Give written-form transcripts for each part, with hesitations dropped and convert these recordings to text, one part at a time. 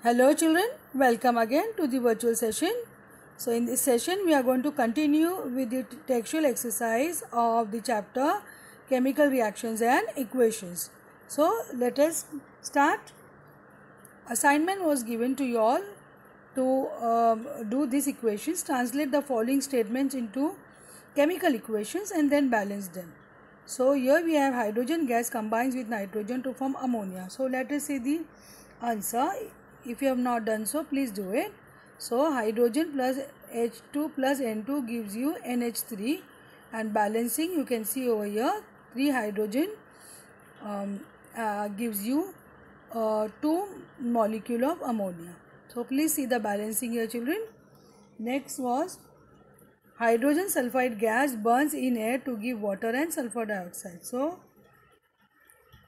Hello children, welcome again to the virtual session. So in this session we are going to continue with the textual exercise of the chapter chemical reactions and equations. So let us start. Assignment was given to you all to do these equations, translate the following statements into chemical equations and then balance them. So here we have hydrogen gas combines with nitrogen to form ammonia. So let us see the answer. If you have not done so, please do it. So hydrogen plus H2 plus N2 gives you NH3, and balancing you can see over here 3 hydrogen gives you 2 molecule of ammonia. So please see the balancing here children. Next was hydrogen sulfide gas burns in air to give water and sulfur dioxide. So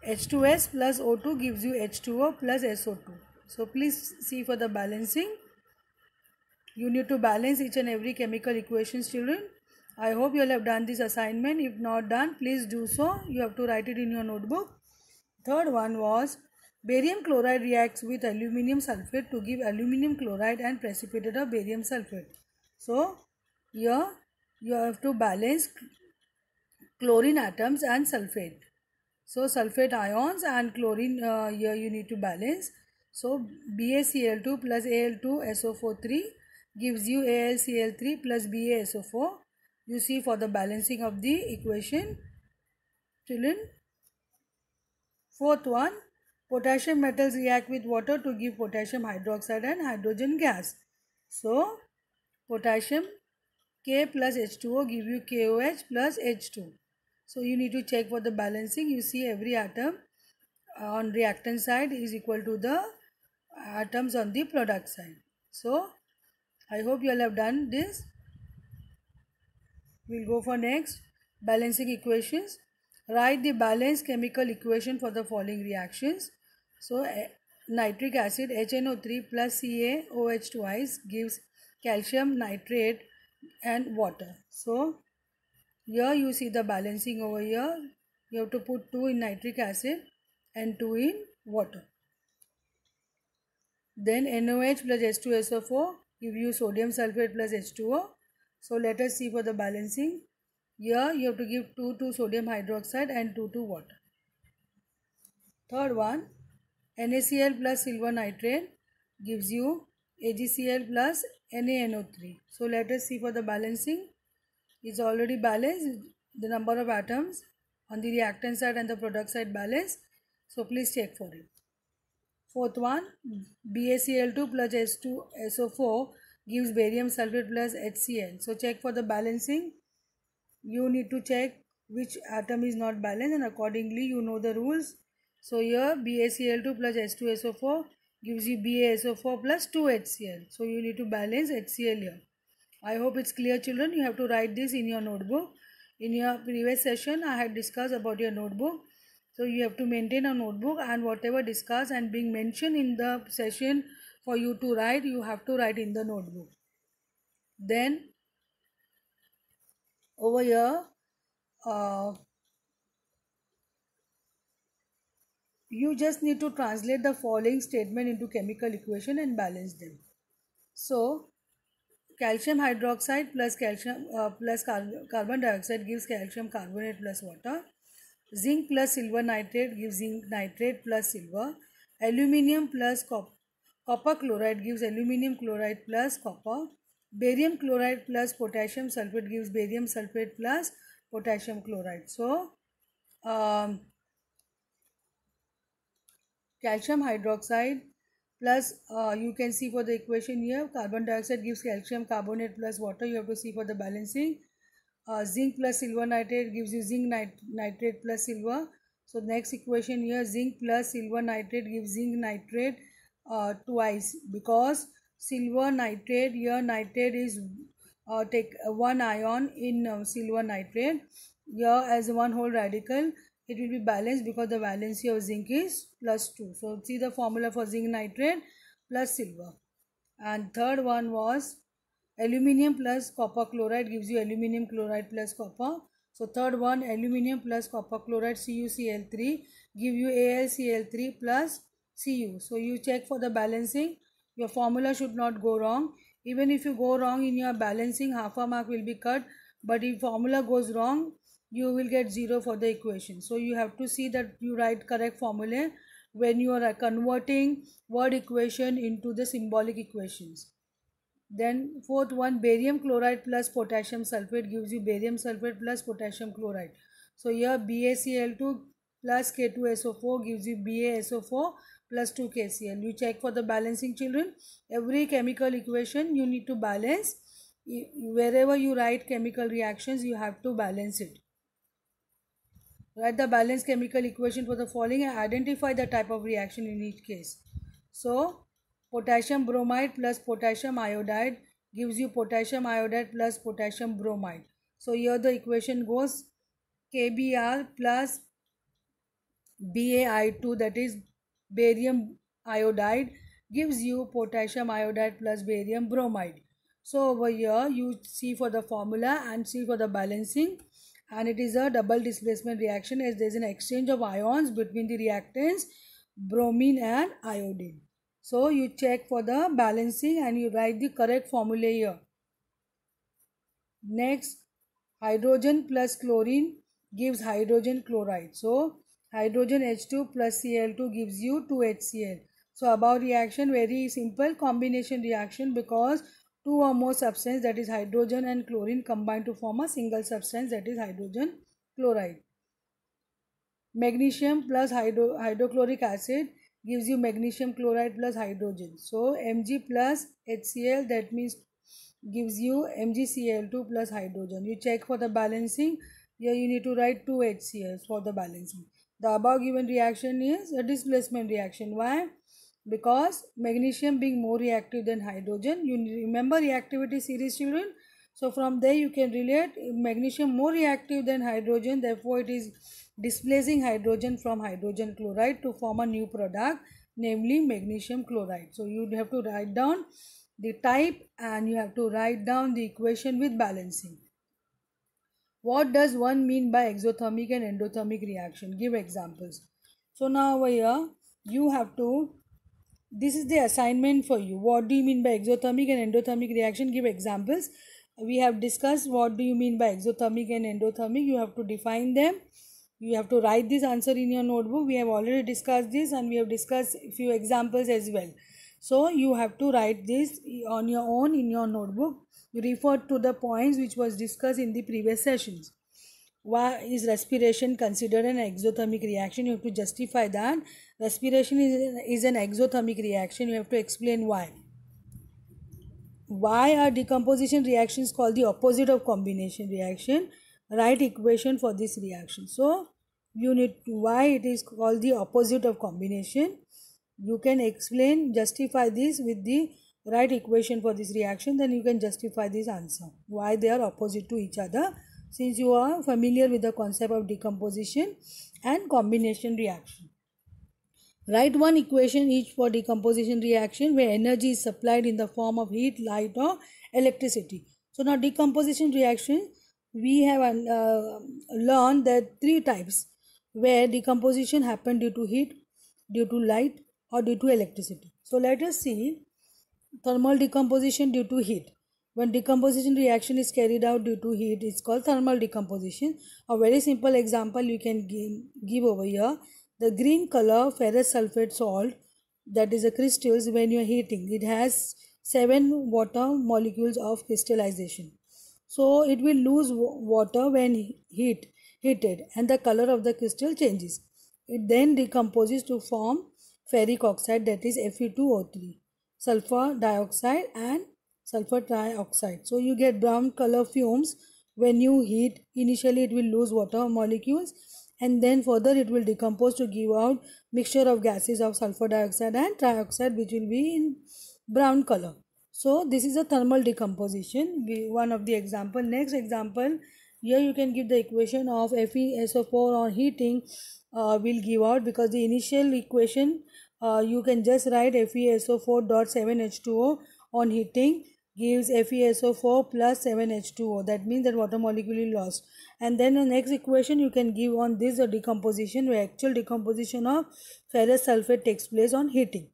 H2S plus O2 gives you H2O plus SO2. So please see for the balancing. You need to balance each and every chemical equations children. I hope you all have done this assignment. If not done, please do so. You have to write it in your notebook. Third one was barium chloride reacts with aluminium sulfate to give aluminium chloride and precipitate of barium sulfate. So here you have to balance chlorine atoms and sulfate. So sulfate ions and chlorine here you need to balance. So BaCl2 plus Al2SO43 gives you AlCl3 plus BaSO4. You see for the balancing of the equation children. Fourth one, potassium metals react with water to give potassium hydroxide and hydrogen gas. So potassium K plus H2O give you KOH plus H2. So you need to check for the balancing. You see every atom on reactant side is equal to the atoms on the product side. So I hope you all have done this. We'll go for next balancing equations. Write the balanced chemical equation for the following reactions. So nitric acid HNO3 plus CaOH twice gives calcium nitrate and water. So here you see the balancing over here. You have to put 2 in nitric acid and 2 in water. Then NOH plus H2SO4 give you sodium sulfate plus H2O. So let us see for the balancing. Here you have to give 2 to sodium hydroxide and 2 to water. Third one, NaCl plus silver nitrate gives you AgCl plus NaNO3. So let us see for the balancing. It's already balanced. The number of atoms on the reactant side and the product side balance. So please check for it. Fourth one, BaCl2 plus H2SO4 gives barium sulfate plus HCl. So check for the balancing. You need to check which atom is not balanced, and accordingly you know the rules. So here BaCl2 plus H2SO4 gives you BaSO4 plus 2HCl. So you need to balance HCl here. I hope it's clear children. You have to write this in your notebook. In your previous session I had discussed about your notebook. So you have to maintain a notebook, and whatever discussed and being mentioned in the session for you to write, you have to write in the notebook. Then over here you just need to translate the following statement into chemical equation and balance them. So calcium hydroxide plus carbon dioxide gives calcium carbonate plus water. Zinc plus silver nitrate gives zinc nitrate plus silver. Aluminium plus copper chloride gives aluminium chloride plus copper. Barium chloride plus potassium sulfate gives barium sulfate plus potassium chloride. So calcium hydroxide plus you can see for the equation here, carbon dioxide gives calcium carbonate plus water. You have to see for the balancing. Zinc plus silver nitrate gives you zinc nitrate plus silver. So next equation here, zinc plus silver nitrate gives zinc nitrate twice, because silver nitrate here, nitrate is take one ion in silver nitrate. Here as one whole radical, it will be balanced because the valency of zinc is plus 2. So see the formula for zinc nitrate plus silver. And third one was aluminium plus copper chloride gives you aluminium chloride plus copper. So third one, aluminium plus copper chloride CuCl3 give you AlCl3 plus Cu. So you check for the balancing. Your formula should not go wrong. Even if you go wrong in your balancing, half a mark will be cut. But if formula goes wrong, you will get 0 for the equation. So you have to see that you write correct formula when you are converting word equation into the symbolic equations. Then fourth one, barium chloride plus potassium sulfate gives you barium sulfate plus potassium chloride. So here BaCl2 plus K2SO4 gives you BaSO4 plus 2KCl. You check for the balancing, children. Every chemical equation you need to balance. Wherever you write chemical reactions, you have to balance it. Write the balanced chemical equation for the following and identify the type of reaction in each case. So, potassium bromide plus potassium iodide gives you potassium iodide plus potassium bromide. So, here the equation goes KBr plus BaI2, that is barium iodide, gives you potassium iodide plus barium bromide. So, over here you see for the formula and see for the balancing, and it is a double displacement reaction as there is an exchange of ions between the reactants bromine and iodine. So you check for the balancing and you write the correct formula here. Next, hydrogen plus chlorine gives hydrogen chloride. So hydrogen H2 plus Cl2 gives you 2HCl. So above reaction, very simple combination reaction because two or more substance, that is hydrogen and chlorine, combine to form a single substance, that is hydrogen chloride. Magnesium plus hydrochloric acid gives you magnesium chloride plus hydrogen. So Mg plus HCl, that means gives you MgCl2 plus hydrogen. You check for the balancing. Here you need to write 2 HCl for the balancing. The above given reaction is a displacement reaction. Why? Because magnesium being more reactive than hydrogen. You remember reactivity series, children? So from there you can relate magnesium more reactive than hydrogen, therefore it is displacing hydrogen from hydrogen chloride to form a new product, namely magnesium chloride. So you have to write down the type and you have to write down the equation with balancing. What does one mean by exothermic and endothermic reaction? Give examples. So now over here you have to, this is the assignment for you. What do you mean by exothermic and endothermic reaction? Give examples. We have discussed what do you mean by exothermic and endothermic. You have to define them. You have to write this answer in your notebook. We have already discussed this and we have discussed a few examples as well. So you have to write this on your own in your notebook. You refer to the points which was discussed in the previous sessions. Why is respiration considered an exothermic reaction? You have to justify that. Respiration is an exothermic reaction. You have to explain why. Why are decomposition reactions called the opposite of combination reaction? Write equation for this reaction. So you need why it is called the opposite of combination. You can explain, justify this with the right equation for this reaction, then you can justify this answer. Why they are opposite to each other, since you are familiar with the concept of decomposition and combination reaction. Write one equation each for decomposition reaction where energy is supplied in the form of heat, light or electricity. So now decomposition reaction, we have learned that three types where decomposition happen due to heat, due to light or due to electricity. So let us see thermal decomposition due to heat. When decomposition reaction is carried out due to heat, it's called thermal decomposition. A very simple example you can give over here. The green color ferrous sulfate salt, that is a crystals, when you are heating, it has 7 water molecules of crystallization. So it will lose water when heated and the color of the crystal changes. It then decomposes to form ferric oxide, that is Fe2O3, sulfur dioxide and sulfur trioxide. So you get brown color fumes when you heat. Initially it will lose water molecules and then further it will decompose to give out mixture of gases of sulfur dioxide and trioxide, which will be in brown color. So this is a thermal decomposition, one of the example. Next example, here you can give the equation of FeSO4 on heating will give out, because the initial equation you can just write FeSO4 dot 7H2O on heating gives FeSO4 plus 7H2O. That means that water molecule is lost. And then the next equation you can give on this decomposition, where actual decomposition of ferrous sulfate takes place on heating.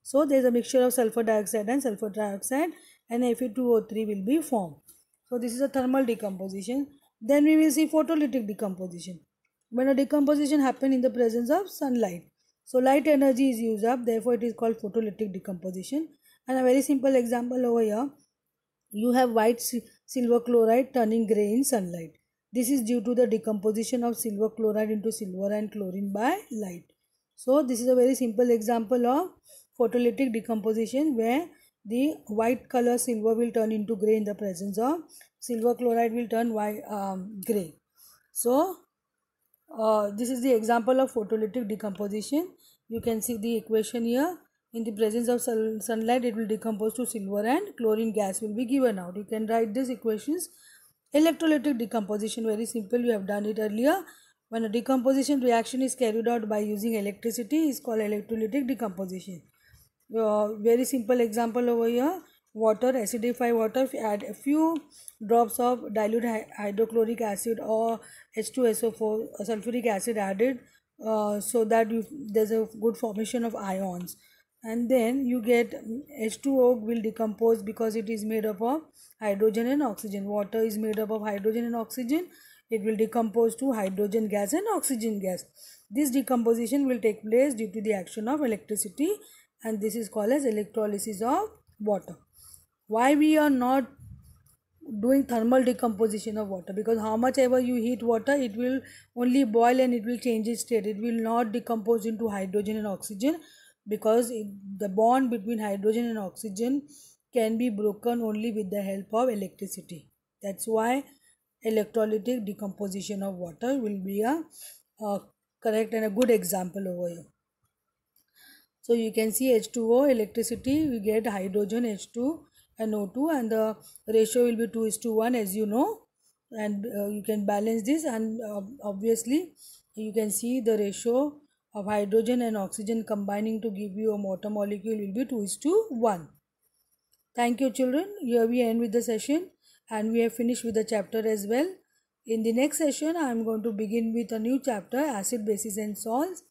So there is a mixture of sulfur dioxide and sulfur trioxide, and Fe2O3 will be formed. So this is a thermal decomposition. Then we will see photolytic decomposition. When a decomposition happens in the presence of sunlight. So light energy is used up, therefore it is called photolytic decomposition. And a very simple example over here, you have white silver chloride turning grey in sunlight. This is due to the decomposition of silver chloride into silver and chlorine by light. So this is a very simple example of photolytic decomposition where the white color silver will turn into grey in the presence of silver chloride will turn white grey. So this is the example of photolytic decomposition. You can see the equation here. In the presence of sunlight, it will decompose to silver and chlorine gas will be given out. You can write these equations. Electrolytic decomposition, very simple, you have done it earlier. When a decomposition reaction is carried out by using electricity is called electrolytic decomposition. Very simple example over here. Water, acidify water, add a few drops of dilute hydrochloric acid or H2SO4 sulfuric acid added, so that there's a good formation of ions, and then you get H2O will decompose because it is made up of hydrogen and oxygen. Water is made up of hydrogen and oxygen. It will decompose to hydrogen gas and oxygen gas. This decomposition will take place due to the action of electricity, and this is called as electrolysis of water. Why we are not doing thermal decomposition of water? Because how much ever you heat water, it will only boil and it will change its state. It will not decompose into hydrogen and oxygen, because the bond between hydrogen and oxygen can be broken only with the help of electricity. That's why electrolytic decomposition of water will be a correct and a good example over here. So you can see H2O, electricity, we get hydrogen H2 and O2, and the ratio will be 2:1, as you know, and you can balance this, and obviously you can see the ratio of hydrogen and oxygen combining to give you a water molecule will be 2:1. Thank you, children. Here we end with the session, and we have finished with the chapter as well. In the next session, I am going to begin with a new chapter, acid, bases and salts.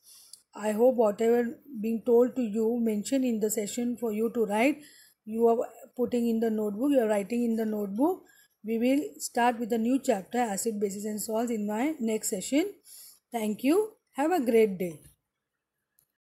I hope whatever being told to you, mentioned in the session for you to write, you are putting in the notebook, you are writing in the notebook. We will start with a new chapter, acid, bases and salts, in my next session. Thank you. Have a great day.